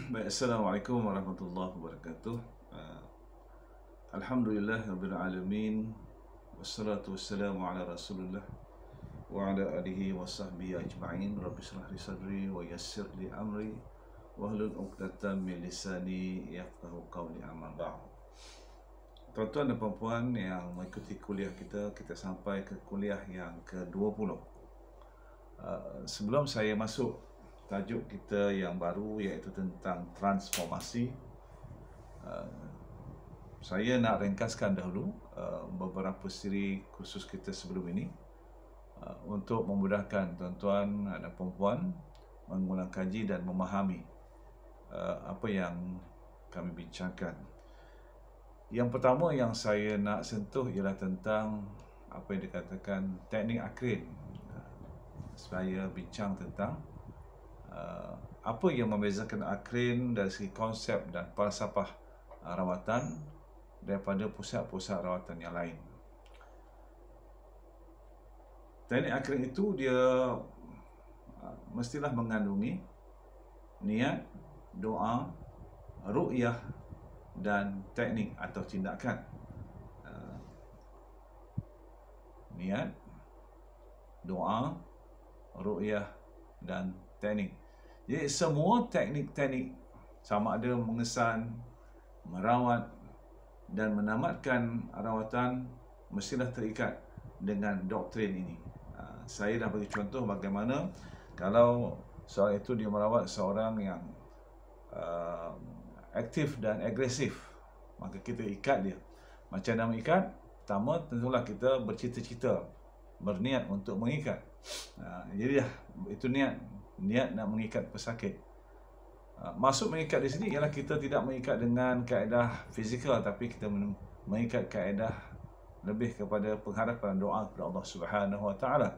Baik, Assalamualaikum warahmatullahi wabarakatuh. Alhamdulillah Rabbil Alamin. Wassalatu wassalamu ala Rasulullah wa ala alihi wa sahbihi ajma'in. Rabbi shrah li sadri wa yassir li amri wahlul 'uqdatam min lisani yafqahu qawli, amma ba'd. Tuan-tuan dan puan-puan yang mengikuti kuliah kita sampai ke kuliah yang ke-20. Sebelum saya masuk tajuk kita yang baru, iaitu tentang transformasi, saya nak ringkaskan dahulu beberapa siri khusus kita sebelum ini untuk memudahkan tuan-tuan dan puan-puan mengulang kaji dan memahami apa yang kami bincangkan. Yang pertama yang saya nak sentuh ialah tentang apa yang dikatakan teknik akrin. Saya bincang tentang apa yang membezakan akrin dari segi konsep dan falsafah rawatan daripada pusat-pusat rawatan yang lain. Teknik akrin itu dia mestilah mengandungi niat, doa, ru'yah dan teknik atau tindakan. Niat, doa, ru'yah dan teknik. Jadi semua teknik-teknik, sama ada mengesan, merawat dan menamatkan rawatan, mestilah terikat dengan doktrin ini. Saya dah bagi contoh bagaimana kalau seorang itu dia merawat seorang yang aktif dan agresif, maka kita ikat dia. Macam nama ikat, pertama tentulah kita bercita-cita, berniat untuk mengikat. Jadi itu niat nak mengikat pesakit. Maksud mengikat di sini ialah kita tidak mengikat dengan kaedah fizikal, tapi kita mengikat kaedah lebih kepada pengharapan doa kepada Allah Subhanahu Wa Taala.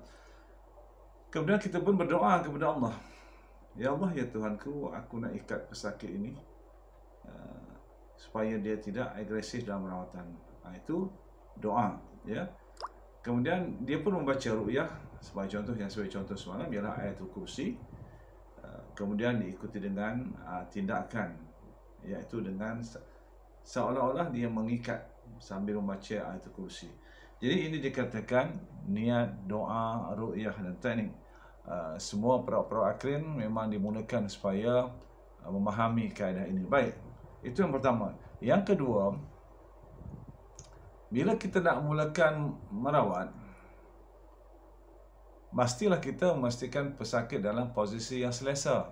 Kemudian kita pun berdoa kepada Allah, ya Allah, ya Tuhanku, aku nak ikat pesakit ini supaya dia tidak agresif dalam rawatan. Itu doa, ya. Kemudian dia pun membaca ru'yah, sebagai contoh yang saya contoh semalam ialah ayatul kursi. Kemudian diikuti dengan tindakan, iaitu dengan seolah-olah dia mengikat sambil membaca ayatul kursi. Jadi ini dikatakan niat, doa, ru'yah dan teknik. Semua perawat-perawat akrin memang dimulakan supaya memahami kaedah ini. Baik, itu yang pertama. Yang kedua, bila kita nak mulakan merawat, pastilah kita memastikan pesakit dalam posisi yang selesa,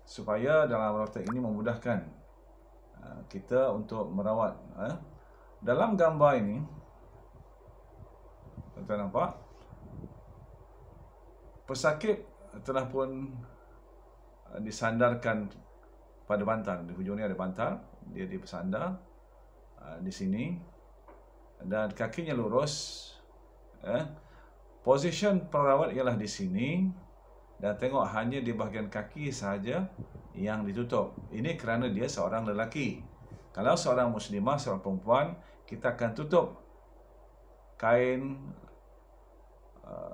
supaya dalam rawatan ini memudahkan kita untuk merawat. Dalam gambar ini, tuan-tuan nampak pesakit telah pun disandarkan pada bantal. Di hujung ni ada bantal, dia bersandar di sini dan kakinya lurus. Position perawat ialah di sini, dan tengok hanya di bahagian kaki sahaja yang ditutup. Ini kerana dia seorang lelaki. Kalau seorang muslimah, seorang perempuan, kita akan tutup kain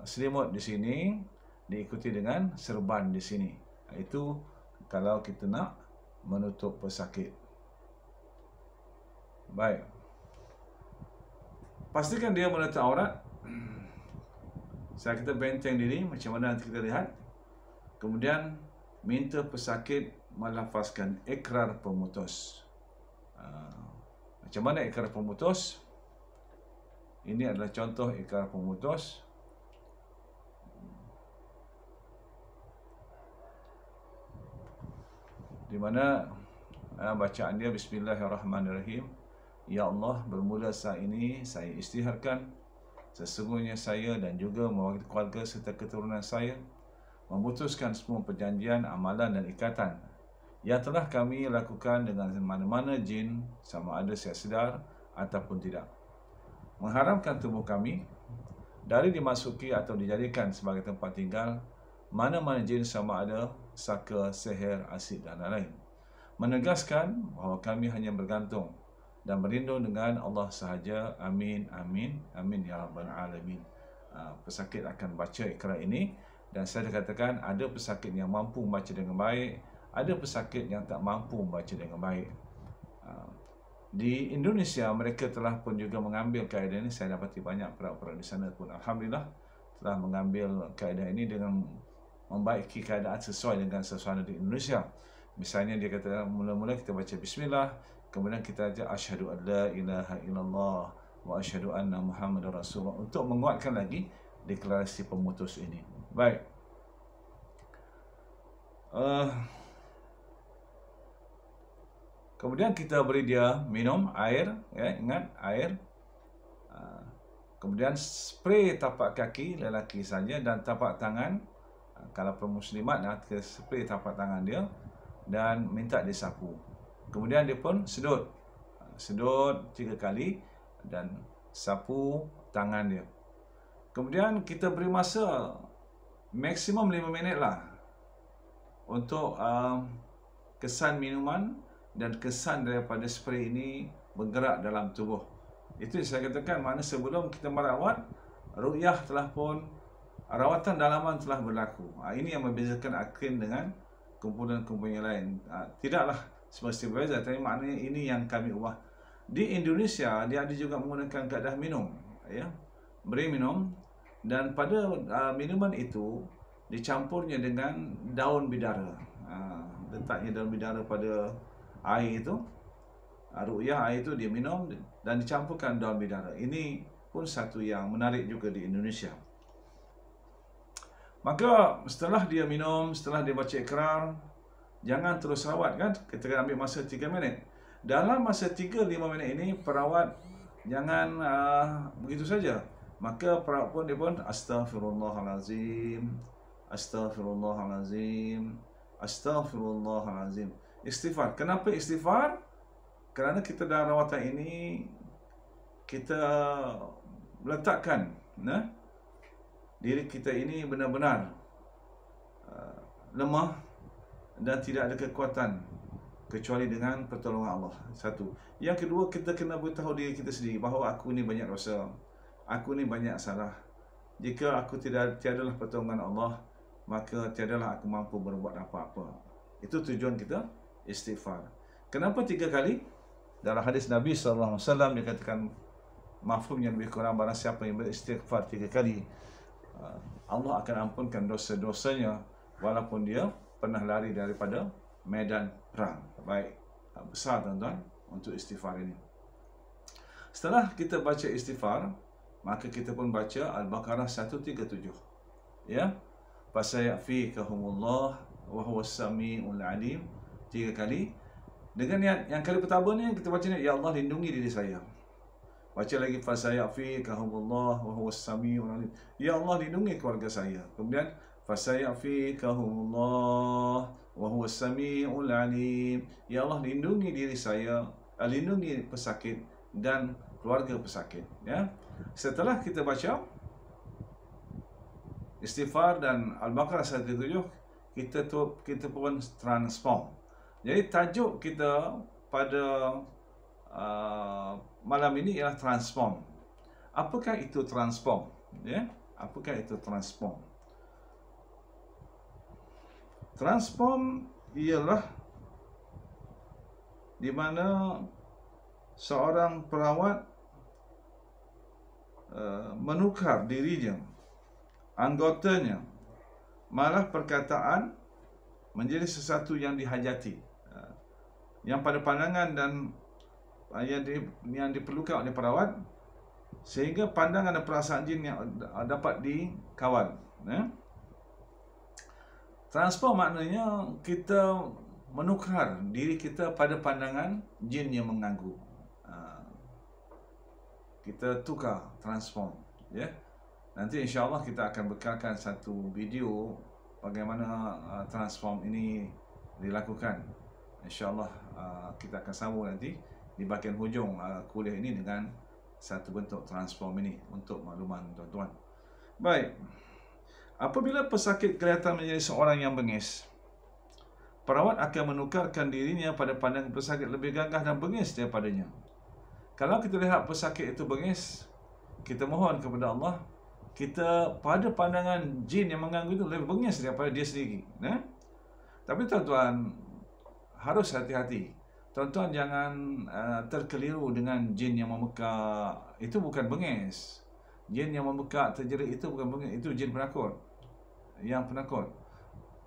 selimut di sini, diikuti dengan serban di sini. Itu kalau kita nak menutup pesakit. Baik, pastikan dia menutup aurat. Saya kita benteng diri, macam mana nanti kita lihat. Kemudian minta pesakit melafazkan ikrar pemutus. Macam mana ikrar pemutus? Ini adalah contoh ikrar pemutus. Di mana bacaan dia Bismillahirrahmanirrahim. Ya Allah, bermula saat ini saya isytiharkan sesungguhnya saya dan juga mewakili keluarga serta keturunan saya memutuskan semua perjanjian, amalan dan ikatan yang telah kami lakukan dengan mana-mana jin, sama ada saya sedar ataupun tidak, mengharamkan tubuh kami dari dimasuki atau dijadikan sebagai tempat tinggal mana-mana jin, sama ada saka, sihir, asid dan lain-lain, menegaskan bahawa kami hanya bergantung dan berlindung dengan Allah sahaja. Amin, amin, amin ya rabbal alamin. Pesakit akan baca ikrar ini Dan saya katakan ada pesakit yang mampu membaca dengan baik, ada pesakit yang tak mampu membaca dengan baik. Di Indonesia mereka telah pun juga mengambil kaedah ini. Saya dapati banyak perak-perak di sana pun alhamdulillah telah mengambil kaedah ini dengan membaiki keadaan sesuai dengan suasana di Indonesia. Misalnya dia kata mula-mula kita baca bismillah, kemudian kita aja asyhadu an la ilaha illallah wa asyhadu anna muhammadar rasulullah untuk menguatkan lagi deklarasi pemutus ini. Baik. Kemudian kita beri dia minum air, ya, ingat air. Kemudian spray tapak kaki lelaki saja dan tapak tangan. Kalau muslimat, kita spray tapak tangan dia dan minta disapu. Kemudian dia pun sedut 3 kali dan sapu tangan dia. Kemudian kita beri masa maksimum 5 minit lah untuk kesan minuman dan kesan daripada spray ini bergerak dalam tubuh. Itu saya katakan, mana sebelum kita merawat, ruqyah telah pun, rawatan dalaman telah berlaku. Ini yang membezakan akrim dengan kumpulan-kumpulan yang lain. Tidaklah semesti berbeza, tapi maknanya ini yang kami ubah. Di Indonesia, dia ada juga menggunakan kaedah minum, ya, beri minum, dan pada minuman itu dicampurnya dengan daun bidara. Letaknya daun bidara pada air itu, ruqyah air itu dia minum dan dicampurkan daun bidara. Ini pun satu yang menarik juga di Indonesia. Maka setelah dia minum, setelah dia baca ikrar, jangan terus rawat kan, kita kena ambil masa 3 minit. Dalam masa 3-5 minit ini perawat jangan begitu saja. Maka perawat pun dia pun astaghfirullahalazim, astaghfirullahalazim, astaghfirullahalazim. Istighfar. Kenapa istighfar? Kerana kita dalam rawatan ini kita letakkan diri kita ini benar-benar lemah dan tidak ada kekuatan kecuali dengan pertolongan Allah. Satu. Yang kedua, kita kena beritahu diri kita sendiri bahawa aku ni banyak dosa, aku ni banyak salah. Jika aku tiadalah pertolongan Allah, maka tiadalah aku mampu berbuat apa-apa. Itu tujuan kita istighfar. Kenapa 3 kali? Dalam hadis Nabi SAW dia katakan, mafhumnya lebih kurang, barang siapa yang beristighfar 3 kali, Allah akan ampunkan dosa-dosanya walaupun dia pernah lari daripada medan perang. Baik, besar tuan-tuan untuk istighfar ini. Setelah kita baca istighfar, maka kita pun baca Al-Baqarah 137. Ya. Fasayafikahumullah wa huwas samiul alim 3 kali. Dengan yang kali pertama ni kita baca ni, ya Allah lindungi diri saya. Baca lagi fasayafikahumullah wa huwas samiul alim. Ya Allah lindungi keluarga saya. Kemudian fasayafikahumullah wa huwas samiul alim. Ya Allah lindungi diri saya, lindungi pesakit dan keluarga pesakit, ya. Setelah kita baca istighfar dan Al-Baqarah 137, kita pun transform. Jadi tajuk kita pada malam ini ialah transform. Apakah itu transform? Ya, apakah itu transform? Transform ialah di mana seorang perawat menukar dirinya, anggotanya, malah perkataan menjadi sesuatu yang dihajati, yang pada pandangan dan yang diperlukan oleh perawat, sehingga pandangan dan perasaan jin yang dapat dikawal. Transform maknanya kita menukar diri kita pada pandangan jin yang mengganggu. Kita tukar, transform, ya. Nanti insya-Allah kita akan bekalkan satu video bagaimana transform ini dilakukan. InsyaAllah kita akan sambung nanti di bahagian hujung kuliah ini dengan satu bentuk transform ini untuk makluman tuan-tuan. Baik. Apabila pesakit kelihatan menjadi seorang yang bengis, perawat akan menukarkan dirinya pada pandangan pesakit lebih gagah dan bengis daripadanya. Kalau kita lihat pesakit itu bengis, kita mohon kepada Allah kita pada pandangan jin yang mengganggu itu lebih bengis daripada dia sendiri. Tapi tuan-tuan harus hati-hati. Tuan-tuan jangan terkeliru dengan jin yang memekak. Itu bukan bengis. Jin yang memekak terjerit itu bukan bengis, itu jin penakut. Yang penakut.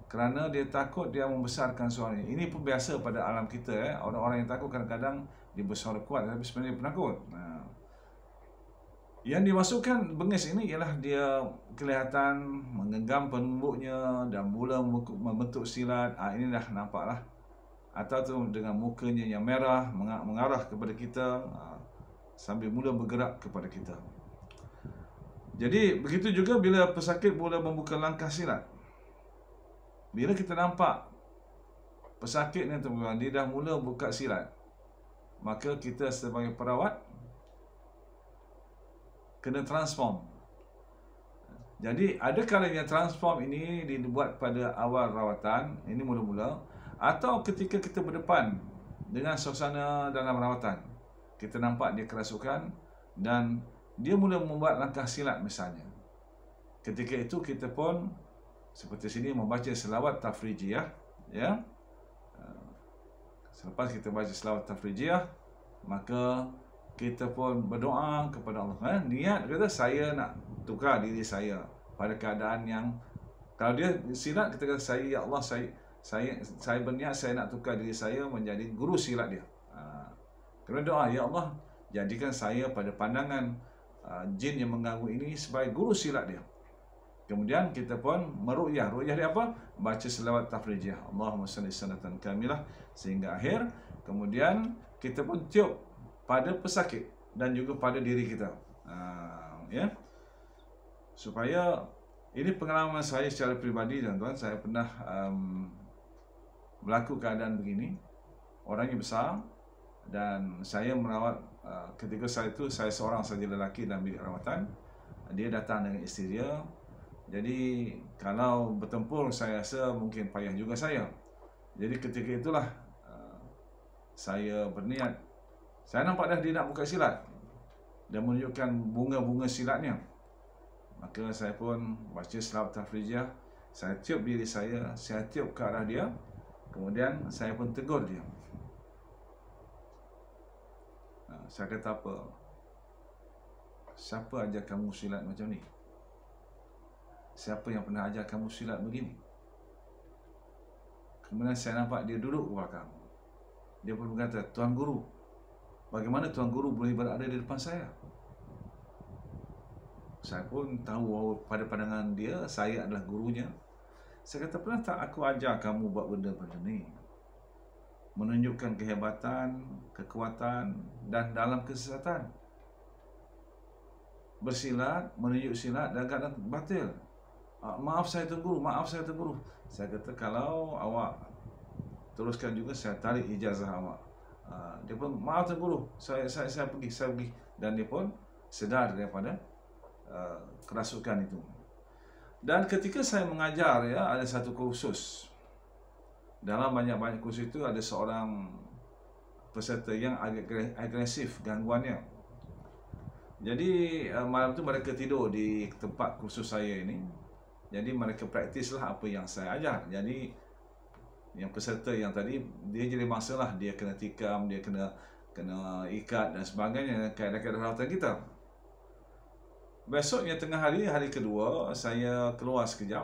Kerana dia takut, dia membesarkan suaranya. Ini pun biasa pada alam kita. Orang-orang yang takut kadang-kadang dia bersuara kuat, tapi sebenarnya dia penakut. Yang dimasukkan bengis ini ialah dia kelihatan menggenggam penumbuknya dan mula membentuk silat. Ini dah nampaklah. Atau tu dengan mukanya yang merah mengarah kepada kita sambil mula bergerak kepada kita. Jadi begitu juga bila pesakit mula membuka langkah silat. Bila kita nampak pesakit ni tuan-tuan, dia dah mula buka silat, maka kita sebagai perawat kena transform. Jadi ada kalanya transform ini dibuat pada awal rawatan, ini mula-mula, atau ketika kita berdepan dengan suasana dalam rawatan, kita nampak dia kerasukan dan dia mula membuat langkah silat misalnya. Ketika itu kita pun seperti sini membaca selawat tafrijiyah, ya. Selepas kita baca selawat tafrijiyah, maka kita pun berdoa kepada Allah. Niat kata saya nak tukar diri saya pada keadaan yang, kalau dia silat kita kata saya, ya Allah, saya berniat saya nak tukar diri saya menjadi guru silat dia. Kena doa, ya Allah, jadikan saya pada pandangan jin yang mengganggu ini sebagai guru silat dia. Kemudian kita pun meru'yah. Ru'yah dia apa? Baca selawat tafrijiyah. Allahumma salli salatan kamilah sehingga akhir. Kemudian kita pun tiup pada pesakit dan juga pada diri kita. Ya. Supaya ini pengalaman saya secara peribadi, tuan-tuan. Saya pernah berlaku keadaan begini. Orangnya besar dan saya merawat, ketika saya seorang saja lelaki dalam bilik rawatan. Dia datang dengan isteri dia. Jadi kalau bertempur saya rasa mungkin payah juga saya. Jadi ketika itulah saya berniat. Saya nampak dah dia nak buka silat dan menunjukkan bunga-bunga silatnya. Maka saya pun baca selawat tafrijiyah. Saya tiup diri saya tiup ke arah dia. Kemudian saya pun tegur dia. Saya kata apa? Siapa ajar kamu silat macam ni? Siapa yang pernah ajar kamu silat begini? Kemudian saya nampak dia duduk ke belakang. Dia pun berkata, Tuan Guru, bagaimana Tuan Guru boleh berada di depan saya? Saya pun tahu pada pandangan dia, saya adalah gurunya. Saya kata, pernah tak aku ajar kamu buat benda-benda ni? Menunjukkan kehebatan, kekuatan dan dalam kesesatan. Bersilat, menunjuk silat dan kadang batil. Maaf saya Tuan Guru, maaf saya Tuan Guru. Saya kata kalau awak teruskan juga saya tarik ijazah awak. Dia pun maaf Tuan Guru, saya pergi. Dan dia pun sedar daripada kerasukan itu. Dan ketika saya mengajar, ya, ada satu kursus. Dalam banyak-banyak kursus itu ada seorang peserta yang agak agresif gangguannya. Jadi malam tu mereka tidur di tempat kursus saya ini. Jadi mereka praktislah apa yang saya ajar. Jadi yang peserta yang tadi dia jadi masalah, dia kena tikam, dia kena ikat dan sebagainya, kaedah-kaedah rawatan kita. Besoknya tengah hari kedua, saya keluar sekejap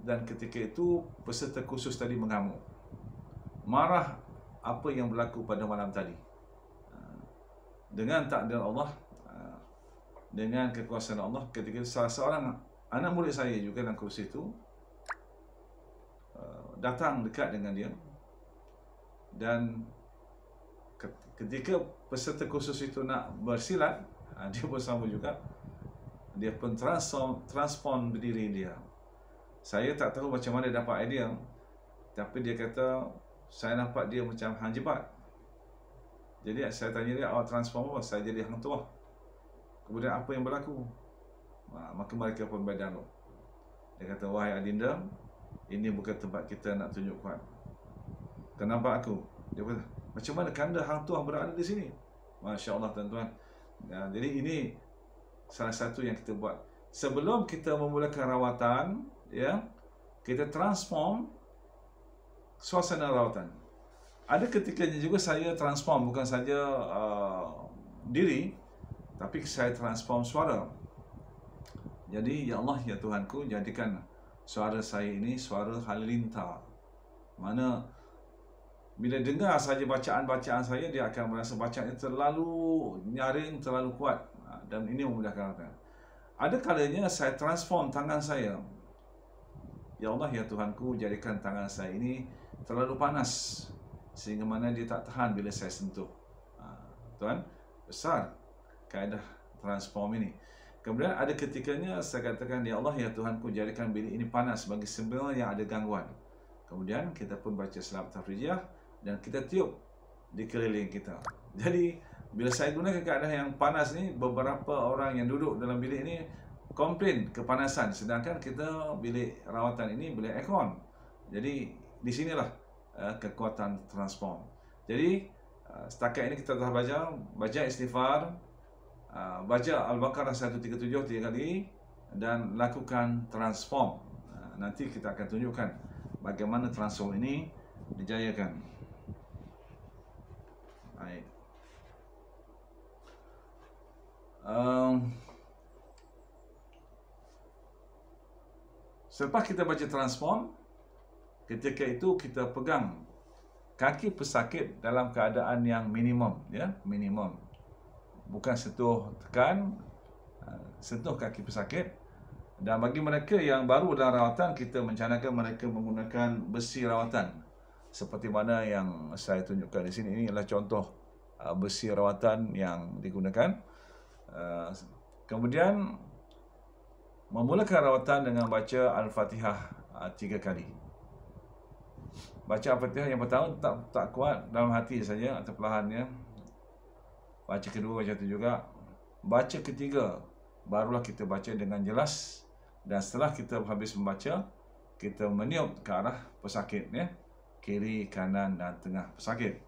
dan ketika itu peserta kursus tadi mengamuk. Marah apa yang berlaku pada malam tadi. Dengan takdir Allah, dengan kekuasaan Allah, ketika salah seorang anak murid saya juga dalam kursus itu datang dekat dengan dia, dan ketika peserta kursus itu nak bersilat, dia pun sama juga. Dia pun transform berdiri dia. Saya tak tahu macam mana dapat idea, tapi dia kata saya nampak dia macam hang jebat. Jadi saya tanya dia, awak transform apa? Saya jadi hang tuah. Kemudian apa yang berlaku? Maka mereka pun berdialog. Dia kata, wahai adinda, ini bukan tempat kita nak tunjuk kuat. Kenapa aku? Dia kata, macam mana kanda hang tuah berada di sini? Masya Allah tuan-tuan. Jadi ini salah satu yang kita buat. sebelum kita memulakan rawatan, ya, kita transform suasana rawatan. Ada ketikanya juga saya transform bukan saja diri, tapi saya transform suara. Jadi, ya Allah, ya Tuhanku, jadikan suara saya ini suara halilintar. Mana bila dengar saja bacaan-bacaan saya, dia akan merasa bacaannya terlalu nyaring, terlalu kuat, dan ini memudahkan rawatan. Ada kalanya saya transform tangan saya. Ya Allah, ya Tuhanku, jadikan tangan saya ini terlalu panas sehingga mana dia tak tahan bila saya sentuh. Tuan, besar kaedah transform ini. Kemudian ada ketikanya saya katakan, ya Allah, ya Tuhanku, jadikan bilik ini panas bagi semua yang ada gangguan. Kemudian kita pun baca selawat tafrijiyah dan kita tiup di keliling kita. Jadi bila saya gunakan keadaan yang panas ni, beberapa orang yang duduk dalam bilik ini komplain kepanasan, sedangkan kita bilik rawatan ini bilik aircon. Jadi di sinilah kekuatan transform. Jadi setakat ini kita telah baca istighfar, baca Al-Baqarah 137 3 kali dan lakukan transform. Nanti kita akan tunjukkan bagaimana transform ini dijayakan. Baik. Selepas kita baca transform, ketika itu kita pegang kaki pesakit dalam keadaan yang minimum, ya, minimum. Bukan sentuh tekan, sentuh kaki pesakit. Dan bagi mereka yang baru dalam rawatan, kita mencanakan mereka menggunakan besi rawatan seperti mana yang saya tunjukkan di sini. Ini adalah contoh besi rawatan yang digunakan. Kemudian memulakan rawatan dengan baca Al-Fatihah 3 kali. Baca Al-Fatihah yang pertama tak kuat, dalam hati saja atau perlahannya. Baca kedua macam tu juga. Baca ketiga barulah kita baca dengan jelas, dan setelah kita habis membaca, kita meniup ke arah pesakit, ya, kiri, kanan dan tengah pesakit.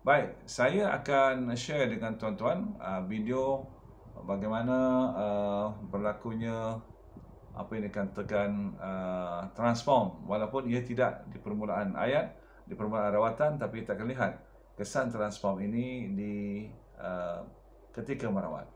Baik, saya akan share dengan tuan-tuan video bagaimana berlakunya apa yang dikatakan transform, walaupun ia tidak di permulaan ayat, di permulaan rawatan, tapi kita akan lihat kesan transform ini di ketika merawat.